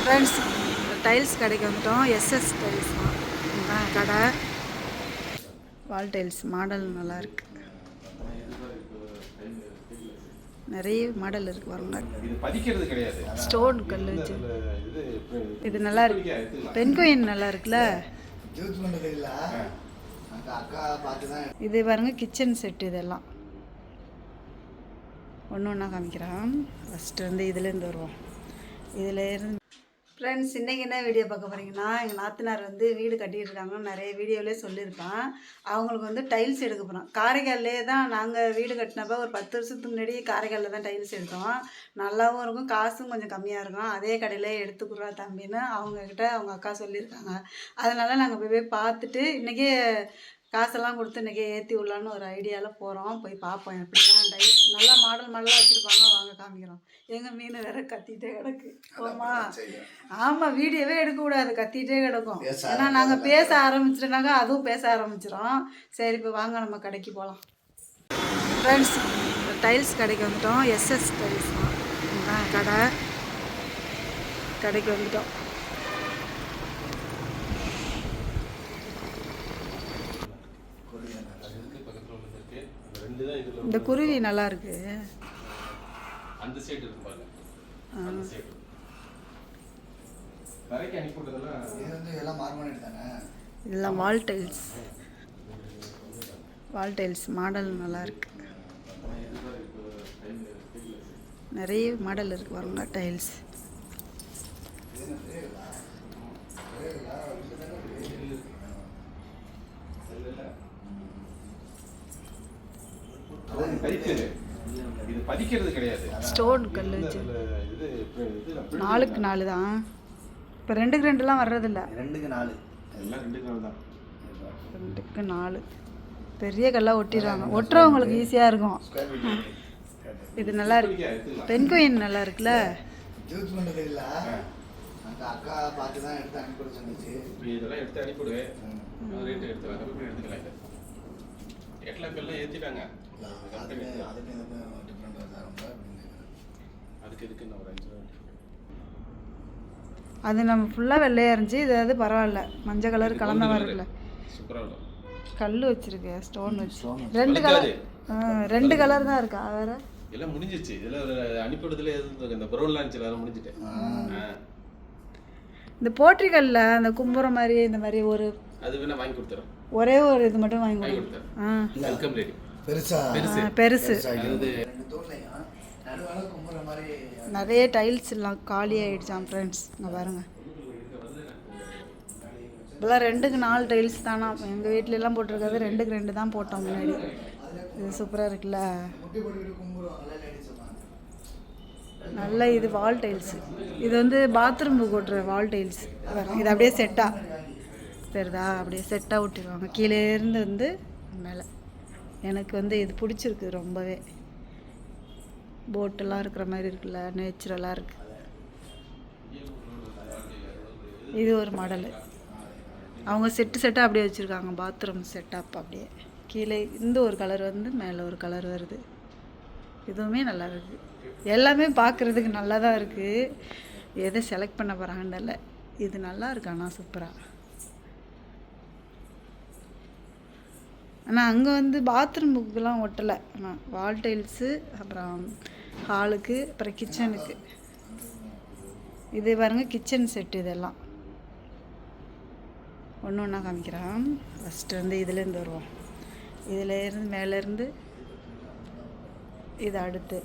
Friends, tiles கடைக்கு வந்துட்டோம். SS tiles தான் கடை. வால் டைல்ஸ் மாடல் நல்லாயிருக்கு. நிறைய மாடல் இருக்கு பாருங்க. ஸ்டோன் கல் வச்சு இது நல்லா இருக்கு. பென்குயின் நல்லா இருக்குல்ல. இது பாருங்க கிச்சன் செட். இதெல்லாம் ஒன்று ஒன்றா காமிக்கிறான். ஃபஸ்ட்டு வந்து இதுலேருந்து வருவோம். இதிலேருந்து ஃப்ரெண்ட்ஸ், இன்றைக்கி என்ன வீடியோ பார்க்க போகிறீங்கன்னா, எங்கள் நாத்தனார் வந்து வீடு கட்டிகிட்டு இருக்காங்கன்னு நிறைய வீடியோவிலே சொல்லியிருப்பேன். அவங்களுக்கு வந்து டைல்ஸ் எடுக்க போகிறோம். காரைக்கால்லே தான் நாங்கள் வீடு கட்டினப்போ ஒரு 10 வருஷத்துக்கு முன்னாடி காரைக்காலில் தான் டைல்ஸ் எடுத்தோம். நல்லாவும் இருக்கும், காசும் கொஞ்சம் கம்மியாக இருக்கும். அதே கடையில் எடுத்துக்கிறா தம்பின்னு அவங்கக்கிட்ட அவங்க அக்கா சொல்லியிருக்காங்க. அதனால் நாங்கள் போய் பார்த்துட்டு இன்றைக்கி காசெல்லாம் கொடுத்து இன்றைக்கி ஏற்றி விடலான்னு ஒரு ஐடியாவில் போகிறோம். போய் பார்ப்போம் எப்படிலாம் டைல்ஸ் நல்லா மாடலாக வச்சுருப்பாங்க. வாங்க காமிக்கிறோம். எங்கள் மீன் வேறு கத்திகிட்டே கிடக்கு. போமா? ஆமாம், வீடியோவே எடுக்கக்கூடாது, கத்திகிட்டே கிடக்கும். ஏன்னா நாங்கள் பேச ஆரம்பிச்சிட்டோனாங்க அதுவும் பேச ஆரம்பிச்சிடும். சரி, இப்போ வாங்க நம்ம கடைக்கு போகலாம். ஃப்ரெண்ட்ஸ், டைல்ஸ் கடைக்கு வந்துட்டோம். எஸ்எஸ் டைல்ஸ் தான் கடை. கடைக்கு வந்துட்டோம். இந்த குருவி நல்லா இருக்கு. அந்த சைடு இருக்கு பாருங்க. அந்த சைடு கரெக்ட் அனுப்பி போட்டதெல்லாம் இது வந்து எல்லாம் மார்மனேட் தானே. இதெல்லாம் வால் டைல்ஸ். வால் டைல்ஸ் மாடல் நல்லா இருக்கு. நிறைய மாடல் இருக்கு பாருங்க டைல்ஸ். இது பதிக்கிறது கிடையாது. ஸ்டோன் கல் வச்சு 4க்கு 4 தான். இப்போ 2க்கு 2லாம் வர்றதில்ல. 2க்கு 4 எல்லாம் 2க்கு 4 தான். 2க்கு 4 பெரிய கல்லாக ஒட்டிடுவாங்க. ஒட்டுறவங்களுக்கு ஈஸியாக இருக்கும். இது நல்லா இருக்கு. பென்குயின் நல்லா இருக்குல்ல. அக்கா பார்த்து தான் எடுத்து அனுப்பிவிட சொன்னிச்சு. இதெல்லாம் எடுத்து அனுப்பிவிடுவேன். ரேட்டு எடுத்துவாங்க. எடுத்துக்கலாம். இதை எட்லாக்கெல்லாம் ஏற்றிட்டாங்க. அதுக்கு எதுக்கு நான் ஒரு 5 ரூபா அது நம்ம ஃபுல்லாக வெள்ளையாக இருந்துச்சு. இது பரவாயில்ல, மஞ்சள் கலர் கலந்த மாதிரி இருக்குல்ல. சூப்பராக இருக்கும். கல் வச்சிருக்கு, ஸ்டோன் வச்சு 2 கலர். 2 கலர் தான் இருக்கா வேற? எல்லாம் முடிஞ்சிச்சு. இதில் அனுப்பிவிடுறதுல எதுவும் இந்த ப்ரௌன்லாம் இருந்துச்சு, அதெல்லாம் முடிஞ்சிட்டேன். இந்த போற்றிக்கல்ல அந்த கும்புறம் மாதிரி இந்த மாதிரி ஒரு அது வேணா வாங்கி கொடுத்துறேன். ஒரே ஒரு இது மட்டும் வாங்கி கொடுத்தேன். Welcome ready. பெருசு நிறைய டைல்ஸ் எல்லாம் காலி ஆகிடுச்சான். ஃப்ரெண்ட்ஸ், இங்கே பாருங்கள். இப்போலாம் 2க்கு 4 டைல்ஸ் தானா. எங்கள் வீட்டிலலாம் போட்டிருக்காது 2க்கு 2 தான் போட்டோம் முன்னாடி. இது சூப்பராக இருக்குல்ல. நல்ல இது வால் டைல்ஸு. இது வந்து பாத்ரூம்பு போட்டுற வால் டைல்ஸ். இது அப்படியே செட்டாக தெரியுதா? அப்படியே செட்டாக விட்டுருவாங்க கீழேருந்து வந்து மேலே. எனக்கு வந்து இது பிடிச்சிருக்கு ரொம்பவே. போட்டெல்லாம் இருக்கிற மாதிரி இருக்குல்ல, நேச்சுரலாக இருக்குது. இது ஒரு மாடலு. அவங்க செட்டாக அப்படியே வச்சுருக்காங்க. பாத்ரூம் செட்டப் அப்படியே கீழே இந்த ஒரு கலர் வந்து மேலே ஒரு கலர் வருது. இதுவுமே நல்லா இருக்குது. எல்லாமே பார்க்குறதுக்கு நல்லா தான் இருக்குது. எதை செலக்ட் பண்ண போகிறாங்கன்னு இல்லை. இது நல்லா இருக்கு ஆனால் சூப்பராக. ஆனால் அங்கே வந்து பாத்ரூம் புக்கெலாம் ஒட்டலை. ஆனால் வால் டைல்ஸு, அப்புறம் ஹாலுக்கு, அப்புறம் கிச்சனுக்கு. இது பாருங்க கிச்சன் செட்டு. இதெல்லாம் ஒன்று ஒன்றா காமிக்கிறான். ஃபஸ்ட்டு வந்து இதுலேருந்து வருவோம். இதிலேருந்து மேலேருந்து இது அடுத்து.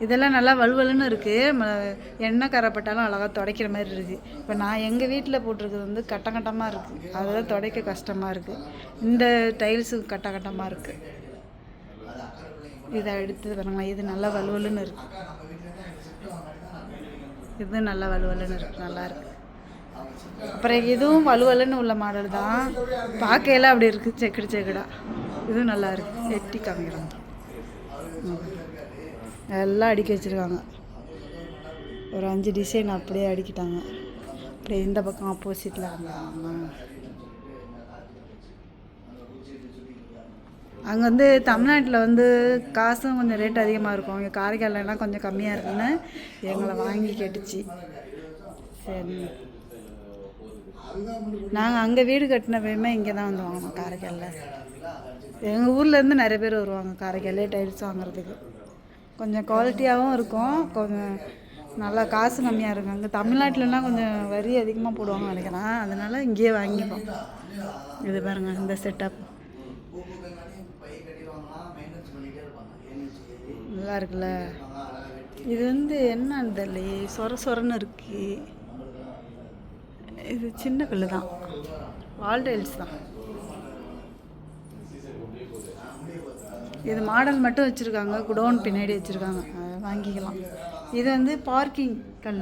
இதெல்லாம் நல்லா வலுவலுன்னு இருக்குது. எண்ணெய் கரைப்பட்டாலும் அழகாக துடைக்கிற மாதிரி இருக்குது. இப்போ நான் எங்கள் வீட்டில் போட்டிருக்கிறது வந்து கட்டமாக இருக்குது. அதெல்லாம் துடைக்க கஷ்டமாக இருக்குது. இந்த டைல்ஸு கட்டமாக இருக்குது. இதை எடுத்து பாருங்களேன். இது நல்லா வலுவலுன்னு இருக்குது. இது நல்லா வலுவலுன்னு இருக்குது, நல்லாயிருக்கு. அப்புறம் இதுவும் வலுவலுன்னு உள்ள மாடல் தான். பார்க்கையெல்லாம் அப்படி இருக்குது, செக்குடா. இதுவும் நல்லா இருக்குது. எட்டி காமிக்கிறாங்க. எல்லாம் அடுக்கி வச்சுருக்காங்க. ஒரு 5 டிசைன் அப்படியே அடிக்கிட்டாங்க. அப்படியே இந்த பக்கம் ஆப்போசிட்டில் வந்தாங்க. அங்கே வந்து தமிழ்நாட்டில் வந்து காசும் கொஞ்சம் ரேட் அதிகமாக இருக்கும், இங்கே காரைக்காலெலாம் கொஞ்சம் கம்மியாக இருக்குன்னு எங்களை வாங்கி கேட்டுச்சு. சரி, நாங்கள் அங்கே வீடு கட்டினப்பயுமே இங்கே தான் வந்து வாங்கினோம் காரைக்காலில். எங்கள் ஊர்லேருந்து நிறைய பேர் வருவாங்க காரைக்காலே டைல்ஸ் வாங்குறதுக்கு. கொஞ்சம் குவாலிட்டியாகவும் இருக்கும், கொஞ்சம் நல்லா காசு கம்மியாக இருக்கும். அங்கே தமிழ்நாட்டிலலாம் கொஞ்சம் வரி அதிகமாக போடுவாங்க நினைக்கிறேன், அதனால் இங்கேயே வாங்கிப்போம். இது பாருங்கள் இந்த செட்டப் நல்லா இருக்குல்ல. இது வந்து என்னன்னு தெரியலையே, சொரன்னு இருக்குது. இது சின்ன கல் தான், வால் டைல்ஸ் தான். இது மாடல் மட்டும் வச்சுருக்காங்க, குடோன் பின்னாடி வச்சுருக்காங்க, அதை வாங்கிக்கலாம். இது வந்து பார்க்கிங் கல்.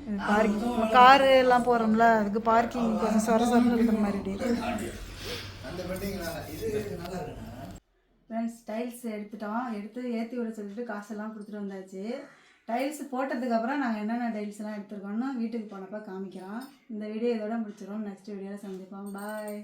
இது பார்க்கிங் காரு எல்லாம் போகிறோம்ல, அதுக்கு பார்க்கிங் கொஞ்சம் சொரன்னு இருக்கிற மாதிரி. ஃப்ரெண்ட்ஸ், டைல்ஸ் எடுத்துட்டோம், எடுத்து ஏற்றி விட சொல்லிட்டு காசெல்லாம் கொடுத்துட்டு வந்தாச்சு. டைல்ஸ் போட்டதுக்கப்புறம் நாங்கள் என்னென்ன டைல்ஸ்லாம் எடுத்துருக்கோம்னு வீட்டுக்கு போனப்போ காமிக்கிறோம். இந்த வீடியோ இதோட முடிச்சிடும். நெக்ஸ்ட் வீடியோவில் சந்திப்போம். பாய்.